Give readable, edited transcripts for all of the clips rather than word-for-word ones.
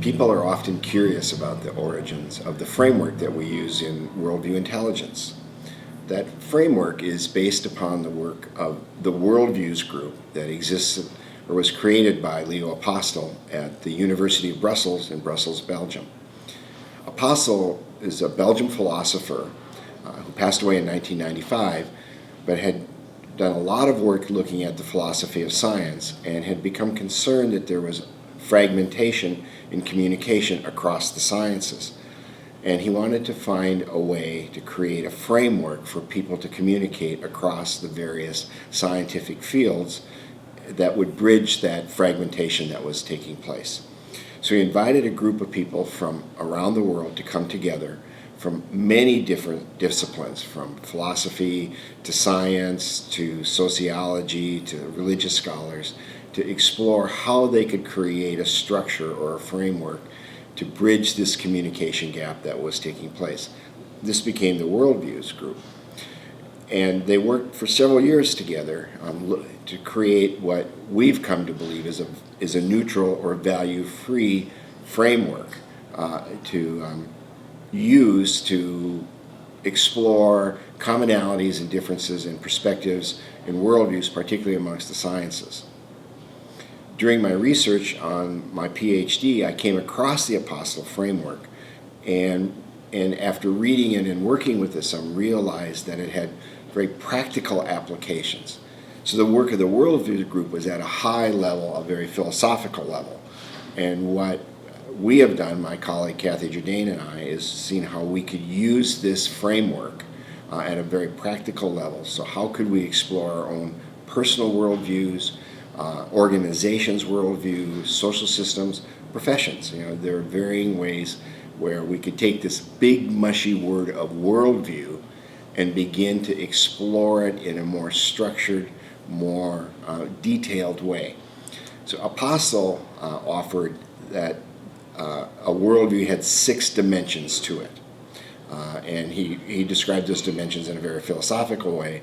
People are often curious about the origins of the framework that we use in Worldview Intelligence. That framework is based upon the work of the Worldviews group that exists or was created by Leo Apostel at the University of Brussels in Brussels, Belgium. Apostel is a Belgian philosopher who passed away in 1995, but had done a lot of work looking at the philosophy of science and had become concerned that there was fragmentation in communication across the sciences. And he wanted to find a way to create a framework for people to communicate across the various scientific fields that would bridge that fragmentation that was taking place. So he invited a group of people from around the world to come together from many different disciplines, from philosophy to science to sociology to religious scholars, to explore how they could create a structure or a framework to bridge this communication gap that was taking place. This became the Worldviews group. And they worked for several years together to create what we've come to believe is a neutral or value-free framework to use to explore commonalities and differences in perspectives and worldviews, particularly amongst the sciences. During my research on my PhD, I came across the Apostel framework, and after reading it and working with this, I realized that it had very practical applications. So the work of the Worldview group was at a high level, a very philosophical level. And what we have done, my colleague Kathy Jourdain and I, is seen how we could use this framework at a very practical level. So how could we explore our own personal worldviews, organizations' worldviews, social systems, professions? There are varying ways where we could take this big mushy word of worldview and begin to explore it in a more structured, more detailed way. So Apostel offered that a worldview had 6 dimensions to it. And he described those dimensions in a very philosophical way.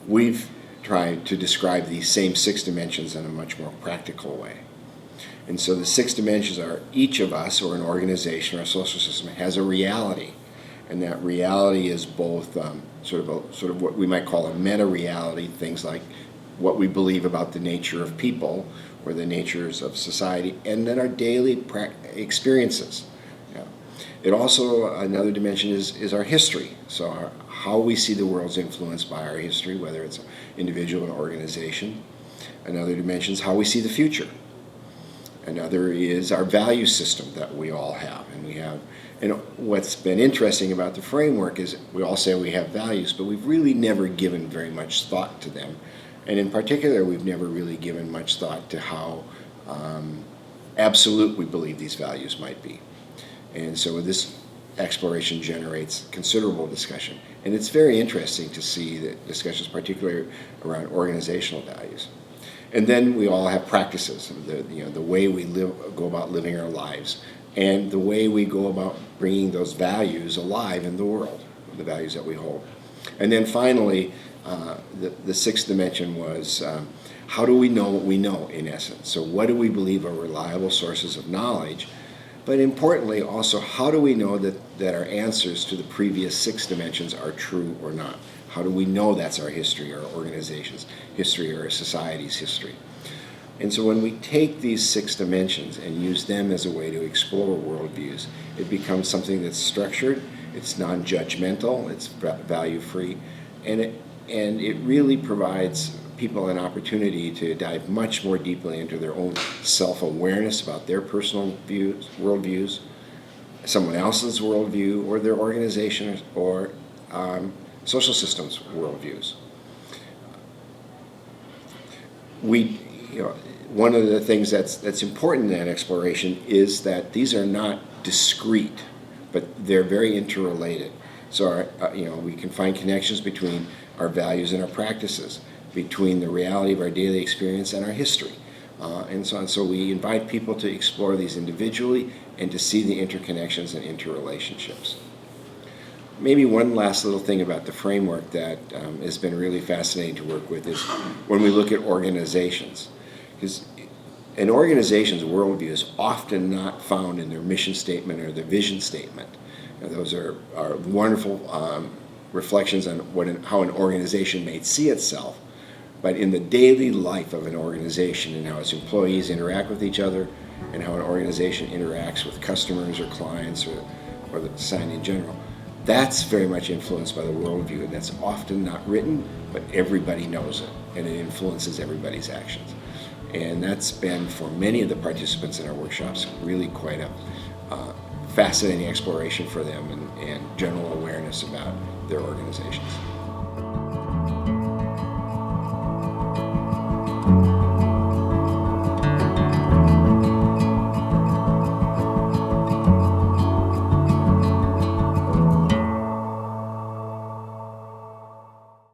We've tried to describe these same 6 dimensions in a much more practical way. And so the 6 dimensions are each of us, or an organization or a social system, has a reality. And that reality is both sort of what we might call a meta-reality, things like what we believe about the nature of people or the natures of society, and then our daily experiences. It also, another dimension is our history. So how we see the world is influenced by our history, whether it's an individual or organization. Another dimension is how we see the future. Another is our value system that we all have. And what's been interesting about the framework is we all say we have values, but we've really never given very much thought to them. And in particular, we've never really given much thought to how absolute we believe these values might be. And so this exploration generates considerable discussion. And it's very interesting to see the discussions, particularly around organizational values. And then we all have practices, the way we go about living our lives, and the way we go about bringing those values alive in the world, the values that we hold. And then finally, the 6th dimension was how do we know what we know, in essence? So what do we believe are reliable sources of knowledge? But importantly, also, how do we know that our answers to the previous 6 dimensions are true or not? How do we know that's our history, our organization's history, or our society's history? And so when we take these 6 dimensions and use them as a way to explore worldviews, it becomes something that's structured, it's non-judgmental, it's value-free, and it really provides people an opportunity to dive much more deeply into their own self-awareness about their personal worldviews, someone else's worldview, or their organization or social systems worldviews. One of the things that's important in that exploration is that these are not discrete, but they're very interrelated. So we can find connections between our values and our practices, between the reality of our daily experience and our history, and so on. So we invite people to explore these individually and to see the interconnections and interrelationships. Maybe one last little thing about the framework that has been really fascinating to work with is when we look at organizations. Because An organization's worldview is often not found in their mission statement or their vision statement. Those are wonderful reflections on how an organization may see itself, but in the daily life of an organization and how its employees interact with each other and how an organization interacts with customers or clients or the society in general, that's very much influenced by the worldview, and that's often not written, but everybody knows it, and it influences everybody's actions. And that's been, for many of the participants in our workshops, really quite a fascinating exploration for them and general awareness about their organizations.